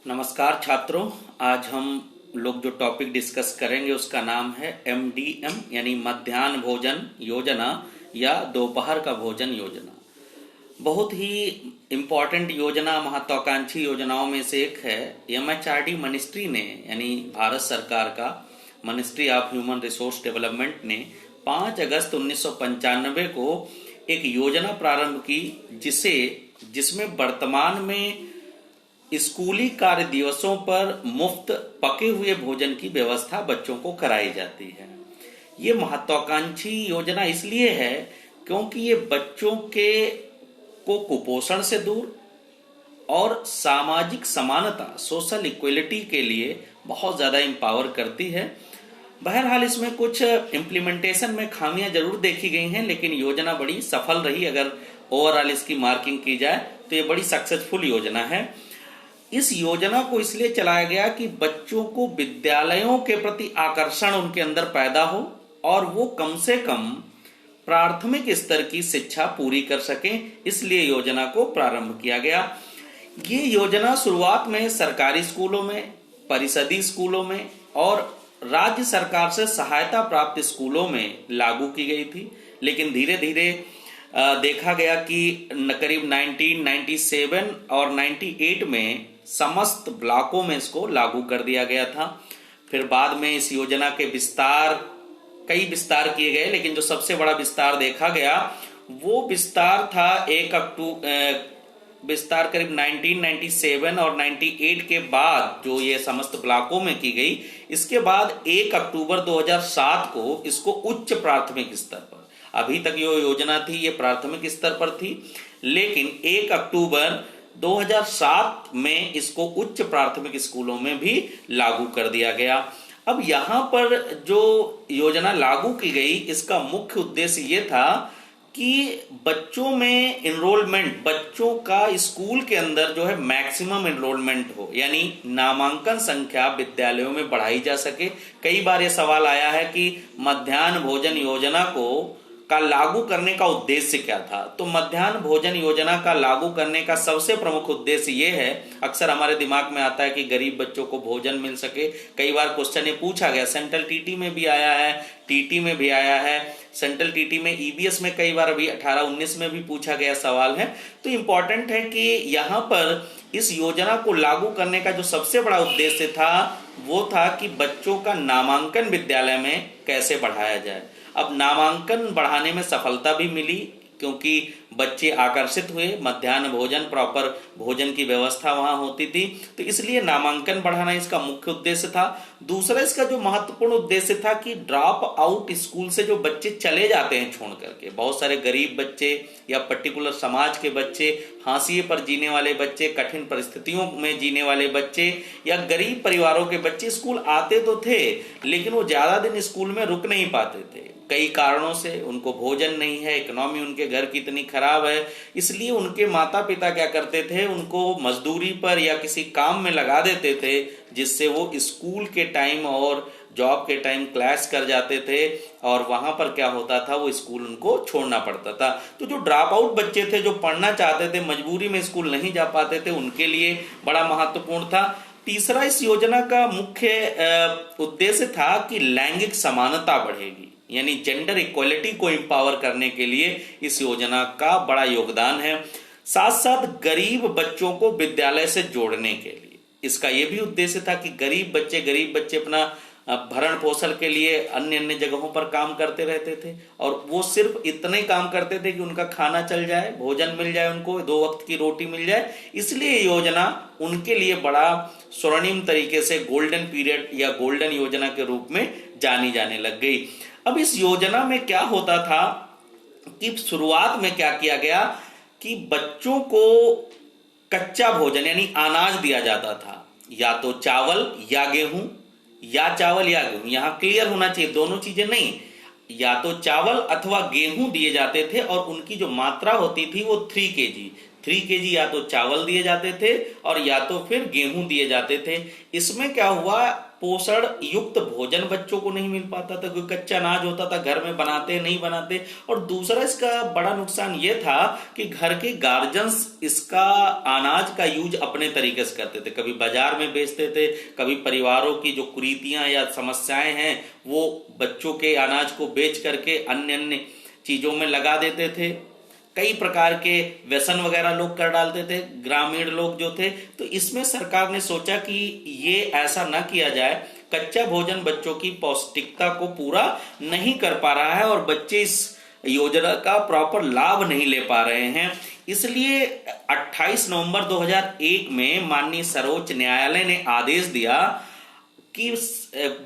नमस्कार छात्रों। आज हम लोग जो टॉपिक डिस्कस करेंगे उसका नाम है MDM यानी मध्याह्न भोजन योजना या दोपहर का भोजन योजना। बहुत ही इम्पॉर्टेंट योजना, महत्वाकांक्षी योजनाओं में से एक है। MHRD मिनिस्ट्री ने यानी भारत सरकार का ministry of human resource development ने 5 अगस्त 1995 को एक योजना प्रारंभ की जिसमें वर्तमान में स्कूली कार्य दिवसों पर मुफ्त पके हुए भोजन की व्यवस्था बच्चों को कराई जाती है। ये महत्वाकांक्षी योजना इसलिए है क्योंकि ये बच्चों को कुपोषण से दूर और सामाजिक समानता, सोशल इक्वलिटी के लिए बहुत ज़्यादा एम्पावर करती है। बहरहाल इसमें कुछ इम्प्लीमेंटेशन में खामियां जरूर देखी गई हैं, लेकिन योजना बड़ी सफल रही। अगर ओवरऑल इसकी मार्किंग की जाए तो ये बड़ी सक्सेसफुल योजना है। इस योजना को इसलिए चलाया गया कि बच्चों को विद्यालयों के प्रति आकर्षण उनके अंदर पैदा हो और वो कम से कम प्राथमिक स्तर की शिक्षा पूरी कर सकें, इसलिए योजना को प्रारंभ किया गया। ये योजना शुरुआत में सरकारी स्कूलों में, परिषदीय स्कूलों में और राज्य सरकार से सहायता प्राप्त स्कूलों में लागू की गई थी, लेकिन धीरे धीरे देखा गया कि करीब 1997 और 98 में समस्त ब्लॉकों में इसको लागू कर दिया गया था। फिर बाद में इस योजना के कई विस्तार किए गए, लेकिन जो सबसे बड़ा विस्तार देखा गया वो विस्तार था विस्तार करीब 1997 और 98 के बाद जो ये समस्त ब्लॉकों में की गई। इसके बाद 1 अक्टूबर 2007 को इसको उच्च प्राथमिक स्तर पर, अभी तक जो योजना थी ये प्राथमिक स्तर पर थी, लेकिन 1 अक्टूबर 2007 में इसको उच्च प्राथमिक स्कूलों में भी लागू कर दिया गया। अब यहाँ पर जो योजना लागू की गई, इसका मुख्य उद्देश्य ये था कि बच्चों में एनरोलमेंट, बच्चों का स्कूल के अंदर जो है मैक्सिमम एनरोलमेंट हो, यानी नामांकन संख्या विद्यालयों में बढ़ाई जा सके। कई बार ये सवाल आया है कि मध्याह्न भोजन योजना का लागू करने का उद्देश्य क्या था। तो मध्याह्न भोजन योजना का लागू करने का सबसे प्रमुख उद्देश्य ये है, अक्सर हमारे दिमाग में आता है कि गरीब बच्चों को भोजन मिल सके। कई बार क्वेश्चन ये पूछा गया, सेंट्रल टीटी में भी आया है, टीटी में भी आया है, सेंट्रल टीटी में, EBS में कई बार अभी 18-19 में भी पूछा गया सवाल है। तो इंपॉर्टेंट है कि यहाँ पर इस योजना को लागू करने का जो सबसे बड़ा उद्देश्य था वो था कि बच्चों का नामांकन विद्यालय में कैसे बढ़ाया जाए। अब नामांकन बढ़ाने में सफलता भी मिली क्योंकि बच्चे आकर्षित हुए, मध्याह्न भोजन, प्रॉपर भोजन की व्यवस्था वहां होती थी, तो इसलिए नामांकन बढ़ाना इसका मुख्य उद्देश्य था। दूसरा इसका जो महत्वपूर्ण उद्देश्य था कि ड्रॉप आउट स्कूल से जो बच्चे चले जाते हैं छोड़ करके, बहुत सारे गरीब बच्चे या पर्टिकुलर समाज के बच्चे, हाशिए पर जीने वाले बच्चे, कठिन परिस्थितियों में जीने वाले बच्चे या गरीब परिवारों के बच्चे स्कूल आते तो थे, लेकिन वो ज्यादा दिन स्कूल में रुक नहीं पाते थे। कई कारणों से उनको भोजन नहीं है, इकोनॉमी उनके घर की इतनी खराब है, इसलिए उनके माता पिता क्या करते थे, उनको मजदूरी पर या किसी काम में लगा देते थे, जिससे वो स्कूल के टाइम और जॉब के टाइम क्लैश कर जाते थे और वहां पर क्या होता था, वो स्कूल उनको छोड़ना पड़ता था। तो जो ड्रॉप आउट बच्चे थे, जो पढ़ना चाहते थे, मजबूरी में स्कूल नहीं जा पाते थे, उनके लिए बड़ा महत्वपूर्ण था। तीसरा इस योजना का मुख्य उद्देश्य था कि लैंगिक समानता बढ़ेगी, यानी जेंडर इक्वलिटी को एम्पावर करने के लिए इस योजना का बड़ा योगदान है। साथ साथ गरीब बच्चों को विद्यालय से जोड़ने के लिए इसका यह भी उद्देश्य था कि गरीब बच्चे अपना भरण पोषण के लिए अन्य अन्य जगहों पर काम करते रहते थे और वो सिर्फ इतने काम करते थे कि उनका खाना चल जाए, भोजन मिल जाए, उनको 2 वक्त की रोटी मिल जाए। इसलिए योजना उनके लिए बड़ा स्वर्णिम तरीके से गोल्डन पीरियड या गोल्डन योजना के रूप में जानी जाने लग गई। अब इस योजना में क्या होता था कि शुरुआत में क्या किया गया कि बच्चों को कच्चा भोजन यानी अनाज दिया जाता था, या तो चावल या गेहूं, या चावल या गेहूं, यहां क्लियर होना चाहिए, दोनों चीजें नहीं, या तो चावल अथवा गेहूं दिए जाते थे और उनकी जो मात्रा होती थी वो 3 kg या तो चावल दिए जाते थे और या तो फिर गेहूं दिए जाते थे। इसमें क्या हुआ पोषण युक्त भोजन बच्चों को नहीं मिल पाता था, क्योंकि कच्चा अनाज होता था, घर में बनाते नहीं बनाते। और दूसरा इसका बड़ा नुकसान ये था कि घर के गार्जियंस इसका अनाज का यूज अपने तरीके से करते थे, कभी बाजार में बेचते थे, कभी परिवारों की जो कुरीतियां या समस्याएं हैं वो बच्चों के अनाज को बेच करके अन्य अन्य चीजों में लगा देते थे। कई प्रकार के व्यसन वगैरह लोग कर डालते थे, ग्रामीण लोग जो थे। तो इसमें सरकार ने सोचा कि ये ऐसा ना किया जाए, कच्चा भोजन बच्चों की पौष्टिकता को पूरा नहीं कर पा रहा है और बच्चे इस योजना का प्रॉपर लाभ नहीं ले पा रहे हैं। इसलिए 28 नवंबर 2001 में माननीय सर्वोच्च न्यायालय ने आदेश दिया कि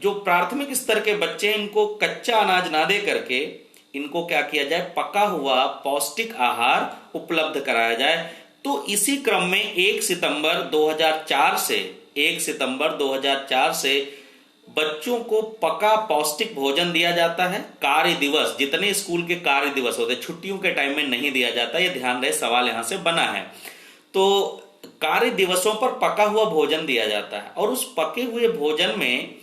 जो प्राथमिक स्तर के बच्चे, इनको कच्चा अनाज ना दे करके इनको क्या किया जाए, पका हुआ पौष्टिक आहार उपलब्ध कराया जाए। तो इसी क्रम में 1 सितंबर 2004 से बच्चों को पका पौष्टिक भोजन दिया जाता है। कार्य दिवस, जितने स्कूल के कार्य दिवस होते हैं, छुट्टियों के टाइम में नहीं दिया जाता, ये ध्यान रहे, सवाल यहां से बना है। तो कार्य दिवसों पर पका हुआ भोजन दिया जाता है और उस पके हुए भोजन में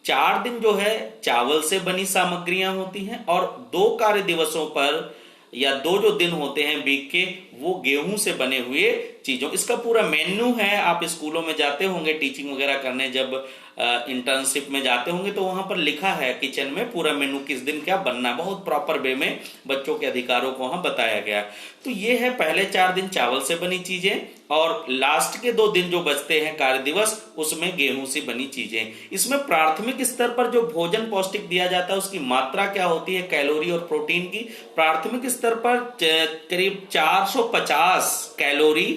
4 दिन जो है चावल से बनी सामग्रियां होती हैं और 2 कार्य दिवसों पर या 2 जो दिन होते हैं वीक के, वो गेहूं से बने हुए चीजों। इसका पूरा मेन्यू है, आप स्कूलों में जाते होंगे टीचिंग वगैरह करने, जब इंटर्नशिप में जाते होंगे तो वहां पर लिखा है किचन में पूरा मेन्यू, किस दिन क्या बनना है, बहुत प्रॉपर वे में बच्चों के अधिकारों को वहां बताया गया। तो ये है पहले 4 दिन चावल से बनी चीजें और लास्ट के 2 दिन जो बचते हैं कार्य दिवस, उसमें गेहूं से बनी चीजें। इसमें प्राथमिक स्तर पर जो भोजन पौष्टिक दिया जाता है उसकी मात्रा क्या होती है, कैलोरी और प्रोटीन की। प्राथमिक स्तर पर करीब 450 कैलोरी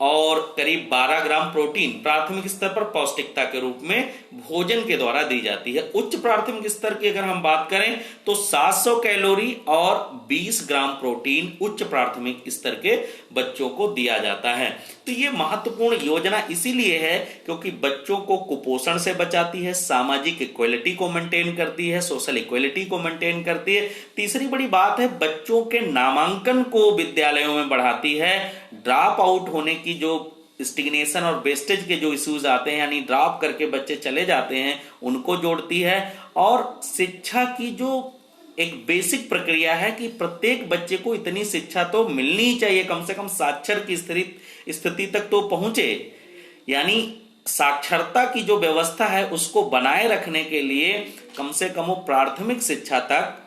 और करीब 12 ग्राम प्रोटीन प्राथमिक स्तर पर पौष्टिकता के रूप में भोजन के द्वारा दी जाती है। उच्च प्राथमिक स्तर की अगर हम बात करें तो 700 कैलोरी और 20 ग्राम प्रोटीन उच्च प्राथमिक स्तर के बच्चों को दिया जाता है। तो ये महत्वपूर्ण योजना इसीलिए है क्योंकि बच्चों को कुपोषण से बचाती है, सामाजिक इक्वलिटी को मेंटेन करती है, सोशल इक्वलिटी को मेंटेन करती है। तीसरी बड़ी बात है, बच्चों के नामांकन को विद्यालयों में बढ़ाती है। ड्रॉप आउट होने की जो स्टिग्नेशन और वेस्टेज के जो इश्यूज आते हैं, यानी ड्रॉप करके बच्चे चले जाते हैं, उनको जोड़ती है। और शिक्षा की जो एक बेसिक प्रक्रिया है कि प्रत्येक बच्चे को इतनी शिक्षा तो मिलनी ही चाहिए, कम से कम साक्षर की स्थिति तक तो पहुंचे, यानी साक्षरता की जो व्यवस्था है उसको बनाए रखने के लिए कम से कम वो प्राथमिक शिक्षा तक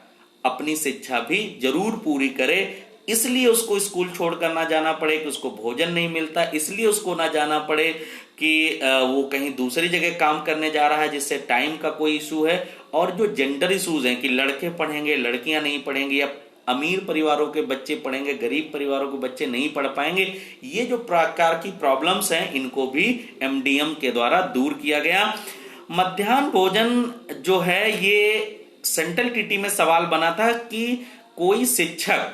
अपनी शिक्षा भी जरूर पूरी करे। इसलिए उसको स्कूल छोड़कर ना जाना पड़े कि उसको भोजन नहीं मिलता, इसलिए उसको ना जाना पड़े कि वो कहीं दूसरी जगह काम करने जा रहा है जिससे टाइम का कोई इशू है। और जो जेंडर इशूज हैं कि लड़के पढ़ेंगे लड़कियां नहीं पढ़ेंगी, या अमीर परिवारों के बच्चे पढ़ेंगे गरीब परिवारों के बच्चे नहीं पढ़ पाएंगे, ये जो प्रकार की प्रॉब्लम्स हैं इनको भी एमडीएम के द्वारा दूर किया गया। मध्याह्न भोजन जो है, ये सेंट्रल टीटी में सवाल बना था कि कोई शिक्षक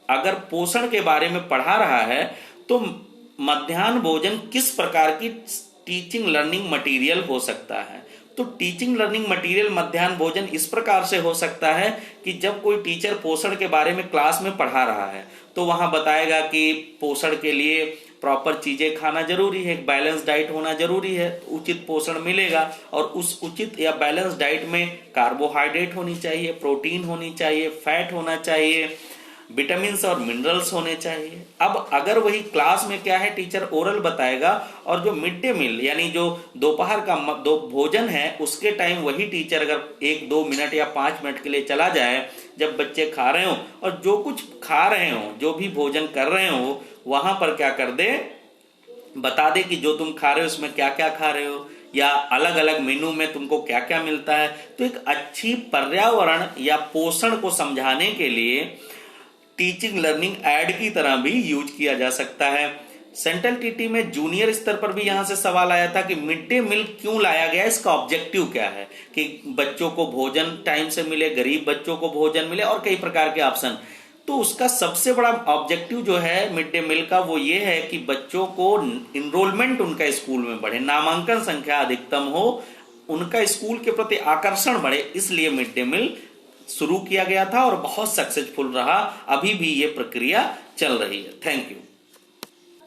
अगर पोषण के बारे में पढ़ा रहा है तो मध्याह्न भोजन किस प्रकार की टीचिंग लर्निंग मटेरियल हो सकता है। तो टीचिंग लर्निंग मटेरियल मध्याह्न भोजन इस प्रकार से हो सकता है कि जब कोई टीचर पोषण के बारे में क्लास में पढ़ा रहा है तो वहां बताएगा कि पोषण के लिए प्रॉपर चीजें खाना जरूरी है, बैलेंस डाइट होना जरूरी है, तो उचित पोषण मिलेगा। और उस उचित या बैलेंस डाइट में कार्बोहाइड्रेट होनी चाहिए, प्रोटीन होनी चाहिए, फैट होना चाहिए, विटामिन्स और मिनरल्स होने चाहिए। अब अगर वही क्लास में क्या है, टीचर ओरल बताएगा और जो मिड डे मील यानी जो दोपहर का भोजन है उसके टाइम वही टीचर अगर 1-2 मिनट या 5 मिनट के लिए चला जाए जब बच्चे खा रहे हो, और जो कुछ खा रहे हो, जो भी भोजन कर रहे हो, वहां पर क्या कर दे, बता दे कि जो तुम खा रहे हो उसमें क्या क्या खा रहे हो, या अलग अलग मेनू में तुमको क्या क्या मिलता है। तो एक अच्छी पर्यावरण या पोषण को समझाने के लिए टीचिंग लर्निंग एड की तरह भी यूज किया जा सकता है। सेंट्रल टीटी में जूनियर स्तर पर भी यहां से सवाल आया था कि मिड डे मील क्यों लाया गया, इसका ऑब्जेक्टिव क्या है कि बच्चों को भोजन टाइम से मिले, गरीब बच्चों को भोजन मिले और कई प्रकार के ऑप्शन। तो उसका सबसे बड़ा ऑब्जेक्टिव जो है मिड डे मील का वो ये है कि बच्चों को इनरोलमेंट उनका स्कूल में बढ़े, नामांकन संख्या अधिकतम हो, उनका स्कूल के प्रति आकर्षण बढ़े, इसलिए मिड डे मील शुरू किया गया था और बहुत सक्सेसफुल रहा। अभी भी ये प्रक्रिया चल रही है। Thank you.